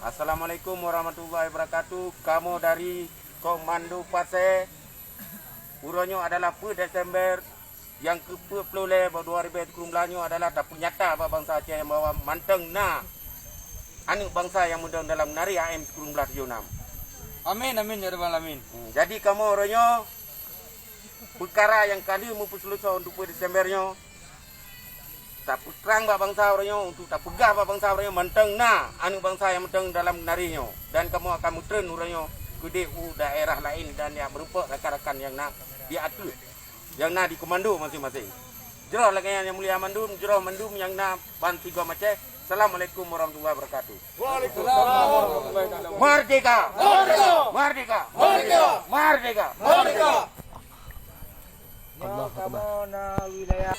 Assalamualaikum warahmatullahi wabarakatuh. Kamu dari Komando Pasir. Uronyo adalah per Desember yang ke-10 2020 adalah tak nyata bangsa Aceh yang bawa manteng na anak bangsa yang muda dalam menari AM 1976. Amin amin ya rabbal alamin. Jadi kamu uronyo perkara yang kali memperselusur untuk per Desembernya tak perang bangsa orangnya untuk tak pegah bangsa orangnya menteng na anu bangsa yang menteng dalam menarinya, dan kamu akan mutren orangnya ke daerah lain dan yang berupa rakan-rakan yang nak diatur, yang nak di komando masing-masing. Jero lagi yang mulia mandum, jero mandum yang nak ban 3 Aceh. Assalamualaikum warahmatullahi wabarakatuh. Waalaikumsalam warahmatullahi wabarakatuh. Merdeka! Merdeka! Merdeka! Merdeka! Merdeka! Merdeka! Allah kamu na wilayah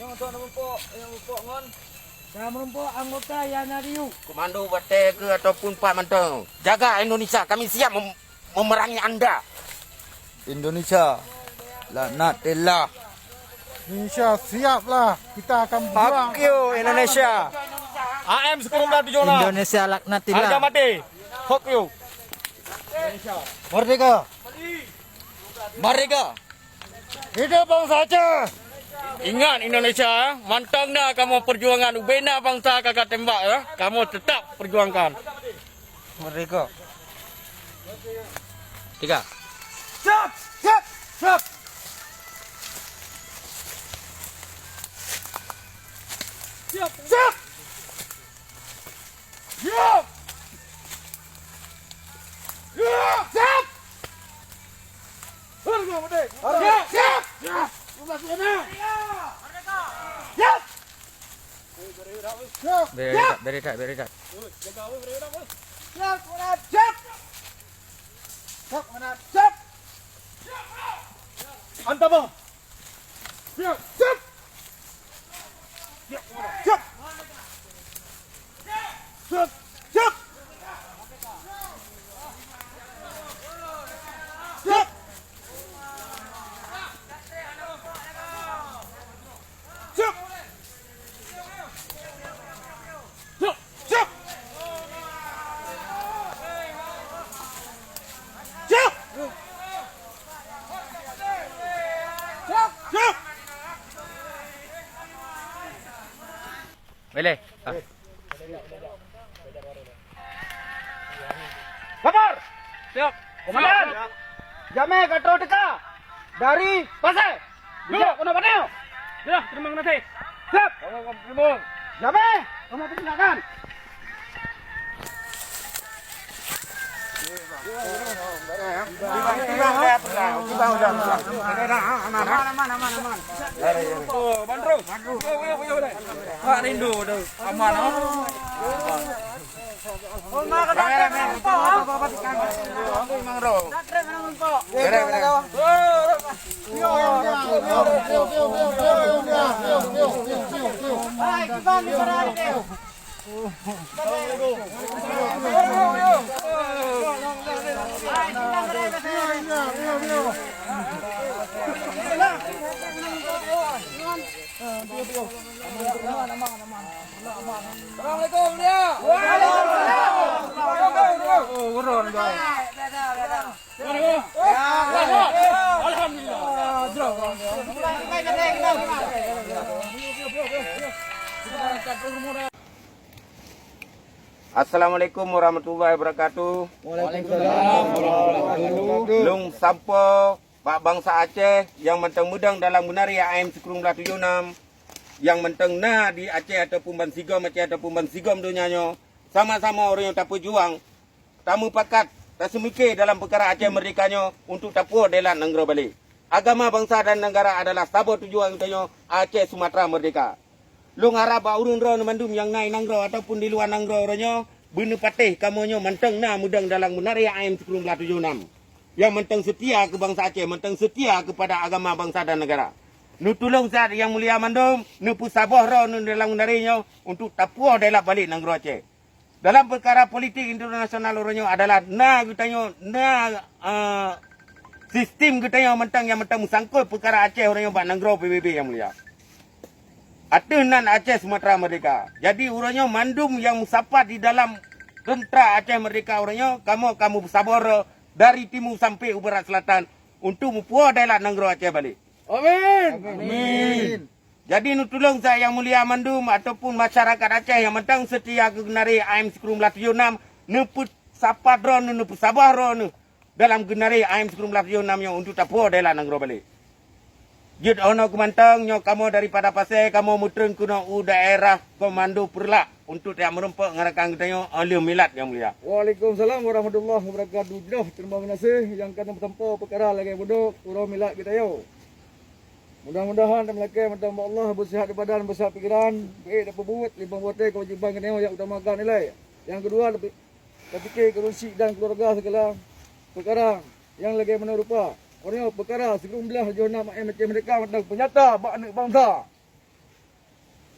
yang untuk menumpuk ngon. Dah menumpuk anggota yang nariu. Komando Batai ke ataupun Pak Menteng, jaga Indonesia, kami siap memerangi anda. Indonesia laknatillah. Indonesia siaplah, kita akan berjuang. Fuck you Indonesia. AM 1976. Indonesia laknatillah. Harga mati. Fuck you. Merdeka. Merdeka. Hidup bangsa Aceh. Ingat Indonesia, mantang dah kamu perjuangan ubena bangsa kakak tembak ya. Kamu tetap perjuangkan. Merdeka. 3. Siap, siap, siap. Siap, siap. Siap. Siap, siap. Harga mati. Siap, siap. Siap. Siap. Siap. Siap. Berikat. Siap, Manat. Siap. Siap, Manat. Siap. Antaba. Siap. Siap. Siap, Manat. Siap. Siap. Siap. Siap. Siap. Siap. Siap. Siap. Siap. Siap. Boleh. Kabar. Siap. Komandan. Jamai Katro Teka dari Pasir. Bijak kena panel. Ya, terima kasih. Siap. Terima. Jamai, kamu persilakan. Oh, Bandro. Pak rindu dah. Aman ah. Assalamualaikum dia. Assalamualaikum warahmatullahi wabarakatuh. Lung sampo Pak bangsa Aceh yang menteng mudang dalam menari AM 1976, yang menteng na di Aceh ataupun Ban Sigom Aceh ataupun Ban Sigom dunianya, sama-sama orang yang tak berjuang, tamu pakat, tak semikir dalam perkara Aceh merdekanya untuk tapu delan negara balik. Agama bangsa dan negara adalah sabot tujuan utama Aceh Sumatera merdeka. Lung harap urun ro mandum yang naik nanggro ataupun di luar nanggro orangnya bener patih kamunya menteng na mudang dalam menari AM 1976. Yang menteng setia ke bangsa Aceh, menteng setia kepada agama bangsa dan negara. Nu tulung zat yang mulia mandum, nu pusabah ro nu dalam menarinya untuk tapuah delap balik negara Aceh. Dalam perkara politik internasional orangnya adalah na gutanyo na sistem kita yang mentang sangkut perkara Aceh orang yang buat nanggro PBB yang mulia. Atunan Aceh Sumatera Merdeka. Jadi orangnya mandum yang musafat di dalam tentera Aceh Merdeka orangnya kamu bersabar dari timur sampai barat selatan untuk mempuah daerah nanggro Aceh balik. Amin. Jadi nu tolong saya yang mulia mandum ataupun masyarakat Aceh yang mentang setia genari AM Sekurung Melati 6 neput sapat ron neput sabar ron dalam genari AM Sekurung Melati 6 yang untuk tapuah daerah nanggro balik. Jut ono kumantang nyo kamu daripada Pasir kamu mutern kuno daerah komando perlak untuk tidak merempak ngarakan kita alim milat yang mulia. Waalaikumsalam warahmatullahi wabarakatuh. Terima kasih yang kena bertempuh perkara lagi buduk urang milat kita yo. Mudah-mudahan dan melaka minta Allah bersihat di badan, bersihat pikiran, baik dapat buat libang buat kewajiban kena yang utamakan nilai. Yang kedua lebih fikir kerusi dan keluarga segala perkara yang lagi menerupa. Orang perkara sebelum belah jona macam mereka tentang penyata bak anak bangsa.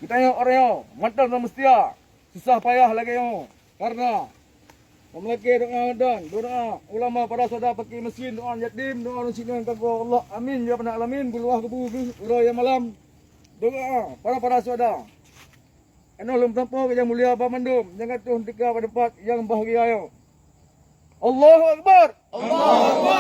Kita yang orang mantan dan mestia susah payah lagi yo. Karena memiliki doa ulama para saudara pakai mesin doa yatim doa nusin kanggo Allah amin ya rabbal alamin bulwah kebu ura yang malam doa para saudara. Eno lum tampo yang mulia Abah Mandum jangan tuh tika pada tempat yang bahagia yo. Allahu akbar. Allahu akbar.